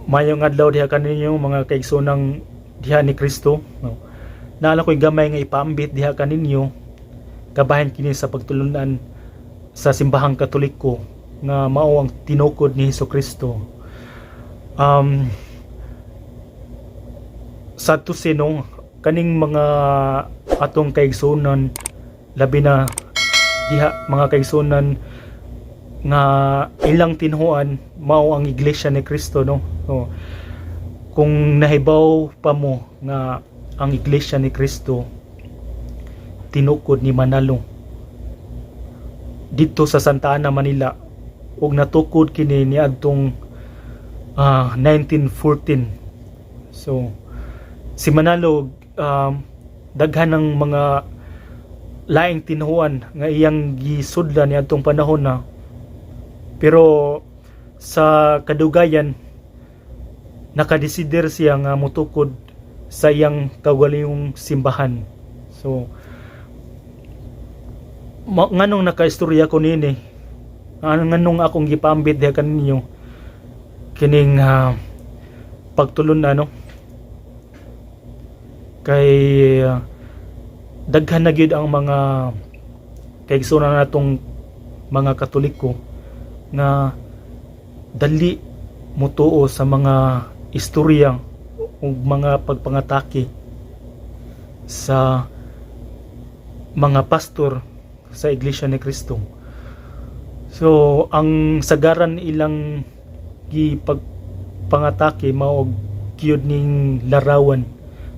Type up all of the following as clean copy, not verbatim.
Mayong adlaw diha kaninyo mga kaigsoonang diha ni Kristo. No? Naala ko'y gamay nga ipaambit diha kaninyo kabahin kini sa pagtulunan sa simbahang Katoliko nga mao ang tinukod ni Hesukristo. Sa tusino kaning mga atong kaigsunan labi na diha mga kaigsunan nga ilang tinhuan mao ang iglesia ni Kristo, no? So, kung nahibaw pa mo nga ang iglesia ni Kristo tinukod ni Manalo dito sa Santa Ana, Manila, ug natukod kini ni adtong 1914. So si Manalo daghan ng mga laing tinhuan nga iyang gisudlan ni adtong panahon na, pero sa kadugayan nakadesider siya nga mutukod sa iyang kaugalingong simbahan. So nganong nakaistorya ko nini, nganong akong gipambit diha kaninyo kining pagtulon ano kay daghan na gyud ang mga kaigsunan natong mga Katoliko nga dali mutuo sa mga istorya o mga pagpangatake sa mga pastor sa Iglesia ni Kristo. So ang sagaran ilang gipagpangatake mao gyud ning larawan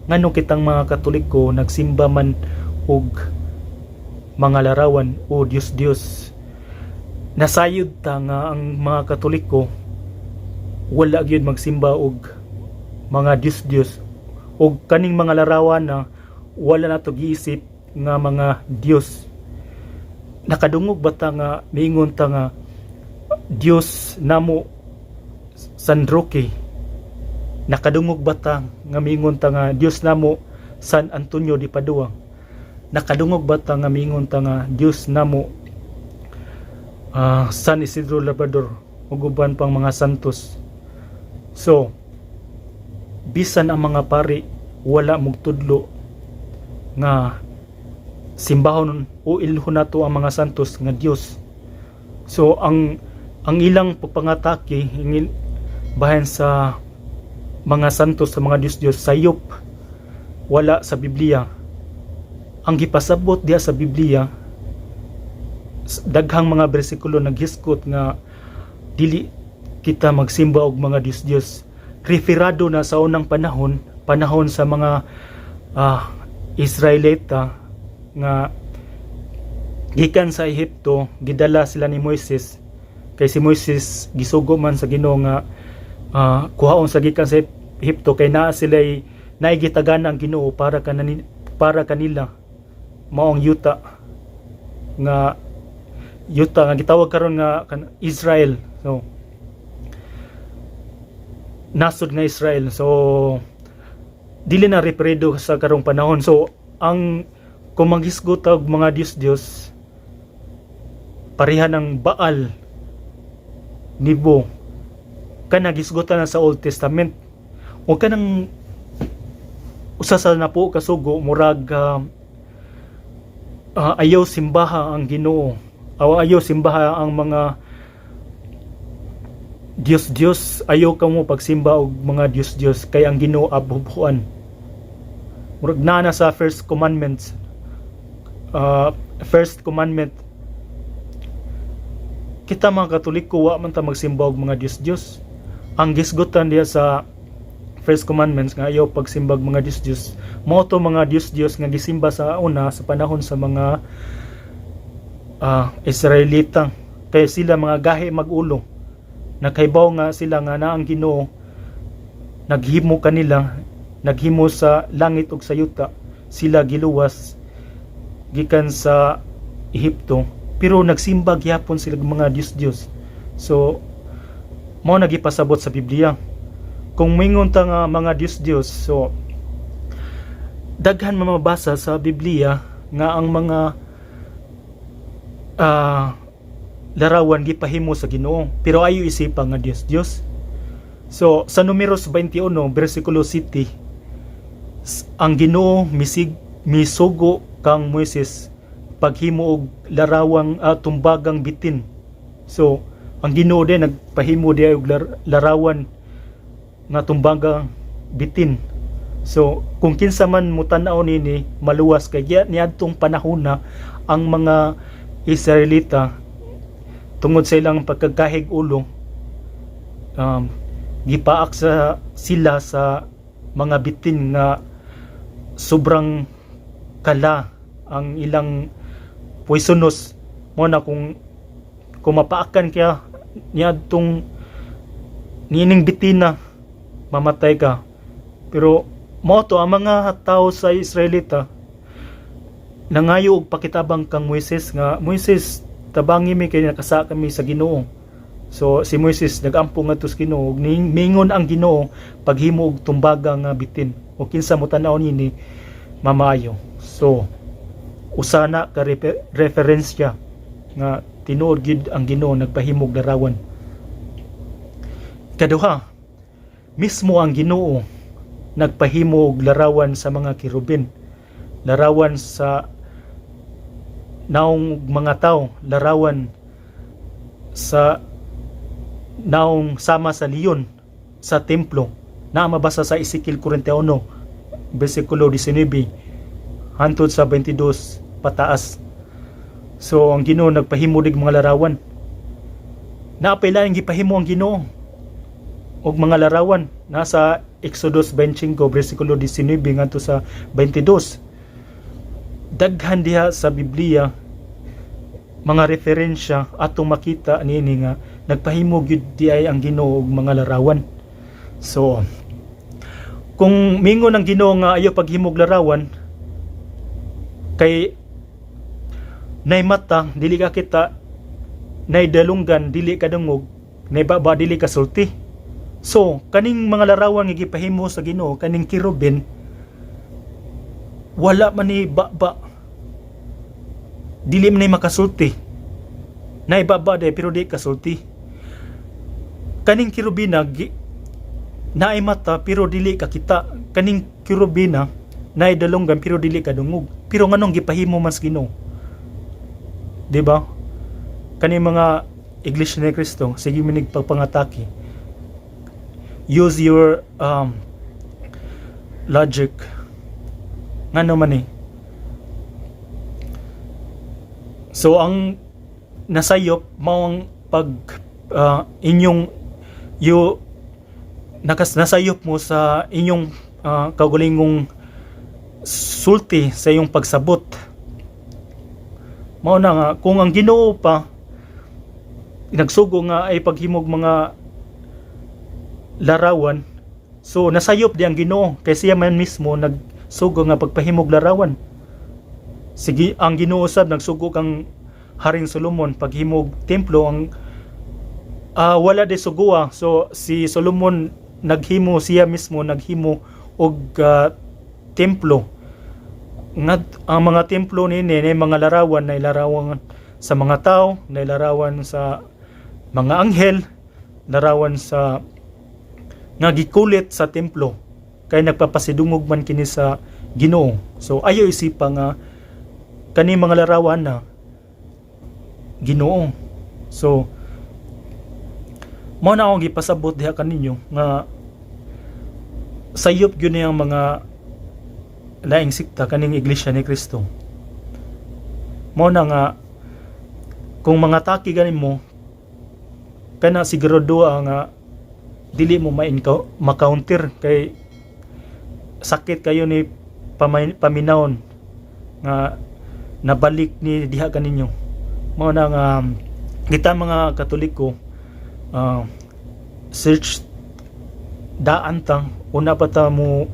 ngano kitang mga Katoliko nagsimba man og mga larawan o Dios. Nasayod ta nga ang mga Katoliko wala gyud magsimba og mga Diyos og kaning mga larawan na wala nato giisip nga mga Dios. Nakadungog ba ta nga miingon ta nga Dios namo San Roque? Nakadungog ba ta nga miingon ta nga Dios namo San Antonio de Padua? Nakadungog ba ta nga miingon ta nga Dios namo San Isidro Labrador ug uban pang mga santos? So bisan ang mga pari wala mugtudlo nga simbahon o ilhon nato ang mga santos nga Dios. So ang ilang papangatake bahin sa mga santos, sa mga Diyos sayop wala sa Biblia. Ang gipasabot diha sa Biblia daghang mga bersikulo naghiskot nga dili kita magsimba og mga Diyos. Referado na sa unang panahon sa mga Israelita nga gikan sa Ehipto, gidala sila ni Moises kay si Moises gisugo man sa Ginoo nga kuhaon sa gikan sa Ehipto kay naa sila'y naigitagan ang Ginoo para kanila maong yuta nga gitawag karon nga Israel. So nasod nga Israel. So dili na referedo sa karong panahon. So ang kung maghisgot og mga Diyos pareha ng Baal, Nebo, kana gisgotan na sa Old Testament o kanang usasal na po kasugo murag ayaw simbaha ang Ginoo, ayaw simbaha ang mga Diyos, ayaw ka mo pagsimba og mga Diyos kay ang Ginoo abubuan. Murag na sa first commandment, kita mga Katoliko wa man ta magsimba og mga Diyos. Ang gisgutan diya sa first commandments nga ayaw pagsimba og mga Diyos mao to mga Diyos nga gisimba sa una sa panahon sa mga Israelita, kay sila mga gahi magulo. Nakahibaw nga sila nga na ang Ginoo naghimo kanila, naghimo sa langit ug sa yuta, sila giluwas gikan sa Ehipto, pero nagsimba gyapon sila mga Diyos. So mao nagipasabot sa Biblia. Kung mingon ta nga mga Diyos, so daghan mamabasa sa Biblia nga ang mga larawan gipahimo sa Ginoo, pero ayo isipa nga Diyos. So sa Numeros 21 bersikulo 7, ang Ginoo misugo kang Moises paghimo og larawang tumbagang bitin. So ang Ginoo din nagpahimo di og larawan nga tumbagang bitin. So kung kinsa man mo tan-aw nini maluwas kay niadtong panahon na ang mga Israelita tungod sa ilang pagkagahig ulo, gipaak sila sa mga bitin nga sobrang kala ang ilang poisonous mo na kung mapaakan kaya niadtong nining bitina mamatay ka. Pero mo to ang mga tao sa Israelita nangayo og pakitabang kang Moises nga, Moises tabangi mi kay nakasa kami sa Ginoo. So si Moises nagampo ngadto sa Ginoo, mingon ang Ginoo paghimo og tumbaga nga bitin o kinsa mo tan-aw nini mamayo. So usana ka referensya nga tinuod gid ang Ginoo nagpahimo og larawan. Kaduha, mismo ang Ginoo nagpahimo og larawan sa mga kirubin, larawan sa naong mga tao, larawan sa naong sama sa leon sa templo na mabasa sa Ezekiel 41 bersikulo 19 hantod sa 22 pataas. So ang Ginoo nagpahimo dig mga larawan. Naapay lang gipahimo ang Ginoo og mga larawan nasa Exodus 25 bersikulo 19 ngadto sa 22. Daghan diha sa Biblia mga referensya atong makita niini nga nagpahimo gyud diay ang Ginoo og mga larawan. So kung mingon ang Ginoo nga ayo paghimog larawan kay nay mata dili ka kita, nay dalunggan dili ka dungog, nay baba dili ka sulti. So kaning mga larawan nga gipahimo sa Ginoo, kaning kirubin wala man ni baba, dili man ni makasulti, nay baba de pero di kasulti. Kaning kirubina naay mata pero dili ka kita, kaning kirubina naay dalunggan pero dili ka dungog. Pero nganong gipahimo mas Ginoo? Diba? Kaning mga Iglesia ni Cristo sige minig pagpangatake, use your logic. Ngano man eh. So ang nasayop mao ang pag inyong nasayop mo sa inyong kaugalingong sulti sa iyong pagsabot. Mao na nga kung ang Ginoo pa nagsugo nga ay paghimog mga larawan, so nasayop di ang Ginoo kay siya man mismo nagsugo nga pagpahimog larawan. Sige, ang Ginoo sab nagsugo kang Haring Solomon paghimog templo, ang wala de sugua. So si Solomon naghimo, siya mismo naghimo og templo. Ang mga templo ni mga larawan, na larawan sa mga tao, na larawan sa mga anghel, larawan sa nga gikulit sa templo kay nagpapasidungog man kini sa Ginoo. So ayo isipa nga kani mga larawan na Ginoo. So mao na akong gipasabot diha kaninyo nga sayop gyud ang mga laing sikta kaning Iglesia ni Cristo. Mao na nga kung mga taki ganin mo kana sigurado nga dili mo ma-counter kay sakit kayo ni paminawon nga nabalik ni diha kaninyo. Mao na nga kita mga Katoliko search daan tang una pa ta mo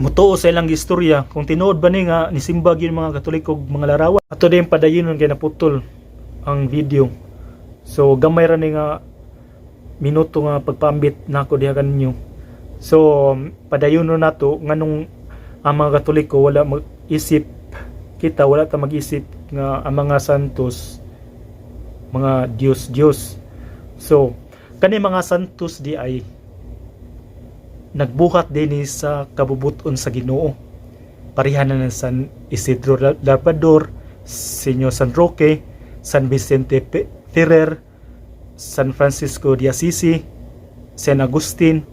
mutuo sa ilang istorya kung tinuod ba ni nga nisimba gyud mga Katoliko mga larawan. Ato din padayonon kay naputol ang video. So gamay ra ni nga minuto nga pagpambit nako diha kaninyo. So padayonon nato nganong ang mga Katoliko wala mag-isip, kita wala ta mag-isip nga ang mga santos mga Diyos. So Kani mga santos di ay nagbuhat din sa kabubuton sa Ginoo. Pareha na ng San Isidro Labrador, Senyor San Roque, San Vicente Ferrer, San Francisco de Assisi, San Agustin,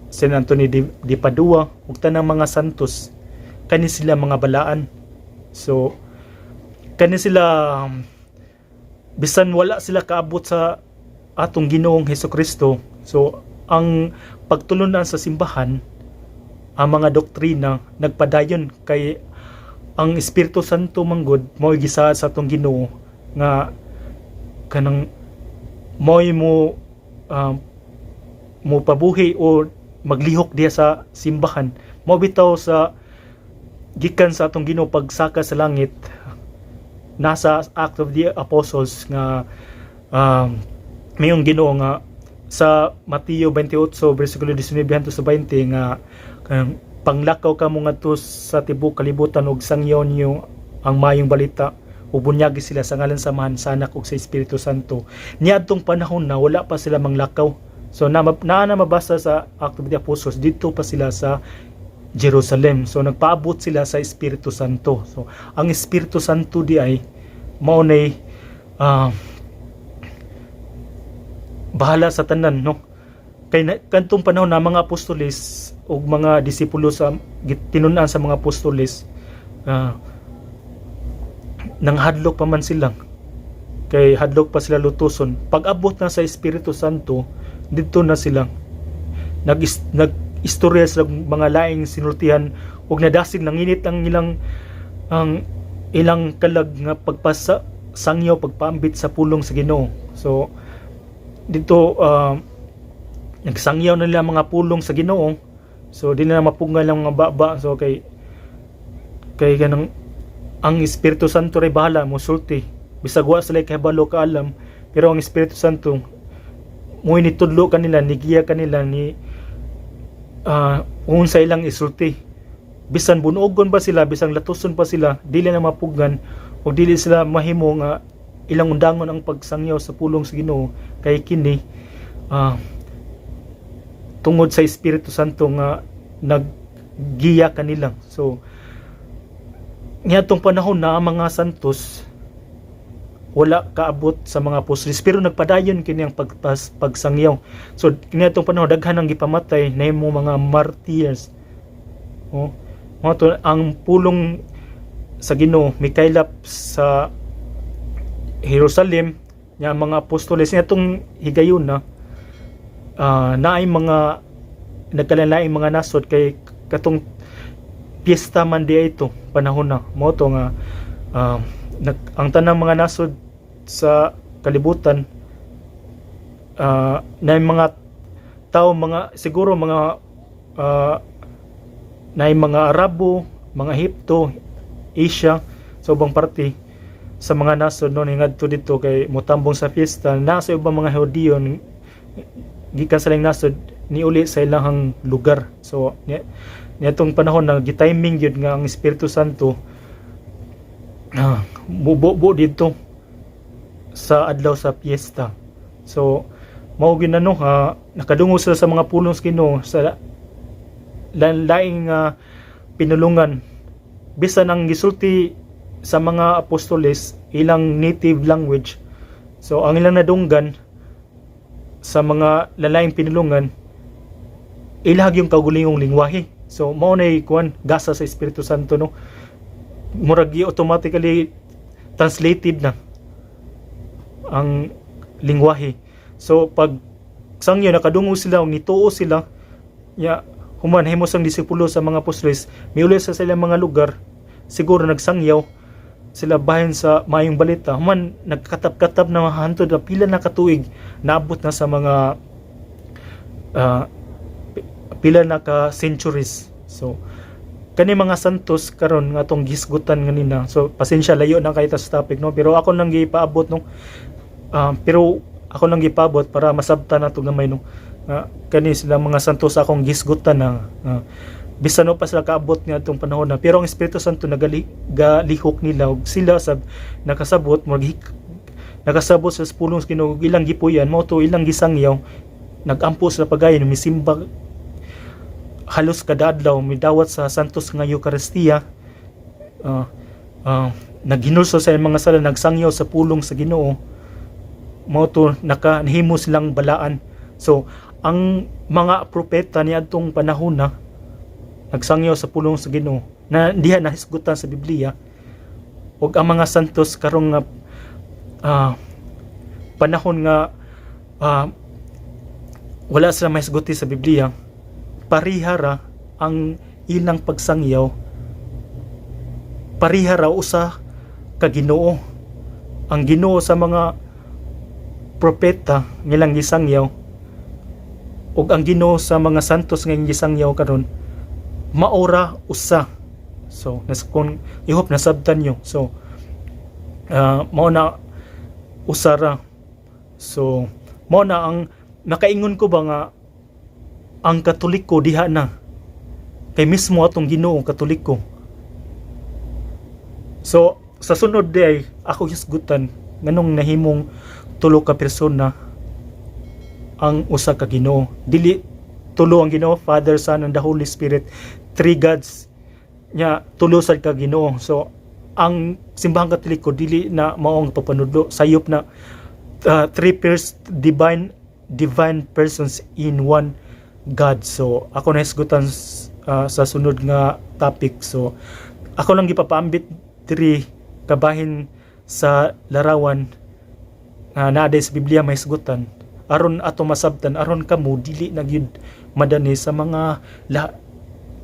San Antonio de Padua, ug tanang mga santos. Kani sila mga balaan. So kani sila bisan wala sila kaabot sa atong Ginoong Hesukristo. So ang pagtulunan sa simbahan, ang mga doktrina nagpadayon kay ang Espiritu Santo manggod mao gisa sa atong Ginoo nga kanang mo'y mo pabuhi o maglihok diya sa simbahan. Mao bitaw sa gikan sa atong Ginoo pagsaka sa langit, nasa Act of the Apostles nga mayong Ginoo nga sa Mateo 28 versikulo 19 hangtod sa 20 nga panglakaw kamo ngadto sa tibuok kalibutan ug sangyaw niyo ang mayong balita ug bunyagi sila sa ngalan sa Amahan, sa Anak ug sa Espiritu Santo. Niadtong panahon na wala pa sila manglakaw. So na mabasa sa Act of the Apostles, dito pa sila sa Jerusalem. So nagpaabot sila sa Espiritu Santo. So ang Espiritu Santo di ay mao nay bahala sa tanan, no? Kay kantong panahon na mga apostoles ug mga disipulo sa tinun-an sa mga apostoles, nang hadlok pa man sila, kay hadlok pa sila lutuson. Pag abot na sa Espiritu Santo, dito na sila nag-istorya sa mga laing sinultihan ug nadasig nanginit ang ilang kalag nga pagpasa sangyaw pagpaambit sa pulong sa Ginoo. So dito nagsangyaw na nila mga pulong sa Ginoo. So di na mapungal ang mga baba. So kay ganang ang Espiritu Santo ray bahala mo sulti, bisag wa sila kahibalo ka alam, pero ang Espiritu Santo mo initudlo kanila, nigiya kanila ni unsa ilang isulti. Bisan bunugon ba sila, bisan latuson pa sila, dili na mapugan o dili sila mahimo nga ilang undangon ang pagsangyaw sa pulong sa Ginoo, kay kini tungod sa Espiritu Santo nga naggiya kanila. So niadtong panahon na ang mga santos wala kaabot sa mga apostoles, pero nagpadayon kini ang pagsangyaw. So niadtong panahon daghan ang gipamatay na imo mga martyrs. Ang pulong sa Ginoo mikaylap sa Jerusalem nga mga apostoles niadtong higayon na naay mga nagkalalaing mga nasod kay katong piyesta man di ito panahon na mo to nga ang tanang mga nasod sa kalibutan na mga tao, mga siguro mga na mga Arabo, mga Egypto, Asia, sa ubang parte sa mga nasod no ngadto dito kay motambong sa fiesta na sa ubang mga Hudiyo gikan sa lang nasod niuli sa ilang lugar. So niadtong panahon na gitiming gyud nga ang Espiritu Santo mubo dito sa adlaw sa fiesta. So mao gyud nakadungog sila sa mga pulong sa Ginoo sa laing pinulungan, bisan ang gisulti sa mga apostoles ilang native language. So ang ilang nadunggan sa mga lalaing pinulungan ilag yung kaugulingong lingwahe. So mao nay kuan gasa sa Espiritu Santo, no, murag automatically translated na ang lingwahe. So pag sangyo nakadungog sila ug nituo sila ya human himos ang disipulo sa mga apostoles, miuli sa silang mga lugar, siguro nagsangyaw sila bahin sa mayong balita. Human nagkatap-katap na hantod na pila na katuig, naabot na sa mga pila na ka centuries. So kani mga santos karon nga atong gisgutan ganina. So pasensya layo na kay ta sa topic, no, pero ako lang gipaabot, no, pero ako lang gipaabot para masabtan nato gamay, no, kani sila mga santos akong gisgutan na bisan no pa sila kaabot nga atong panahon na, pero ang Espiritu Santo nagalihok nila ug sila sab nakasabot nakasabot sa pulong sa Ginoo, ilang gipuyan mao to ilang gisangyaw, nagampo sa pagayon, misimba halos kada adlaw, midawat sa santos nga Eucharistia, naghinulso sa mga sala, nagsangyaw sa pulong sa Ginoo, mao to nahimo silang balaan. So ang mga propeta niadtong panahon na nagsangyaw sa pulong sa Ginoo na diha nahisgutan sa Biblia, ug ang mga santos karong nga panahon nga wala sila mahisguti sa Biblia, parihara ang ilang pagsangyaw, parihara usa ka Ginoo. Ang Ginoo sa mga propeta nilang gisangyaw ug ang Ginoo sa mga santos nga gisangyaw karon maora usa. So kung I hope nasabtan nyo. So mao na usara. So mao na ang nakaingon ko ba nga ang Katoliko diha na kay mismo atong Ginoo Katoliko. So sa sunod day ako hisgutan nganong nahimong tulo ka persona ang usa ka Ginoo. Dili tulo ang Ginoo, Father, Son, and the Holy Spirit, three gods nya, tulo sad ka Ginoo. So ang simbahang Katoliko dili na mao ang papanudlo, sayop na three divine persons in one God. So ako na hisgutan sa sunod nga topic. So ako lang gipapaambit diri kabahin sa larawan naa sa Biblia may hisgutan aron ato masabtan, aron kamo dili na gyud madani sa mga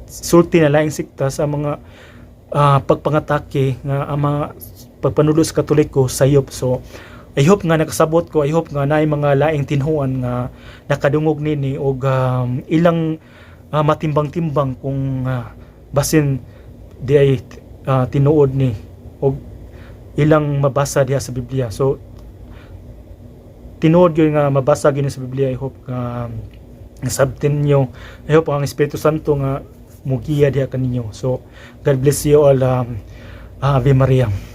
sulti na laing sikta, sa mga pagpangatake nga ang mga pagpanulo sa Katoliko sayop. So I hope nga nakasabot ko, I hope nga naay mga laing tinhuan nga nakadungog nini og ilang matimbang-timbang kung basin di ay tinuod ni og ilang mabasa diha sa Biblia. So tinuod gyud nga mabasa gyud sa Biblia. I hope nga nasabtin nyo. I hope ang Espiritu Santo nga mugiya diha kaninyo. So God bless you all. Ave Maria.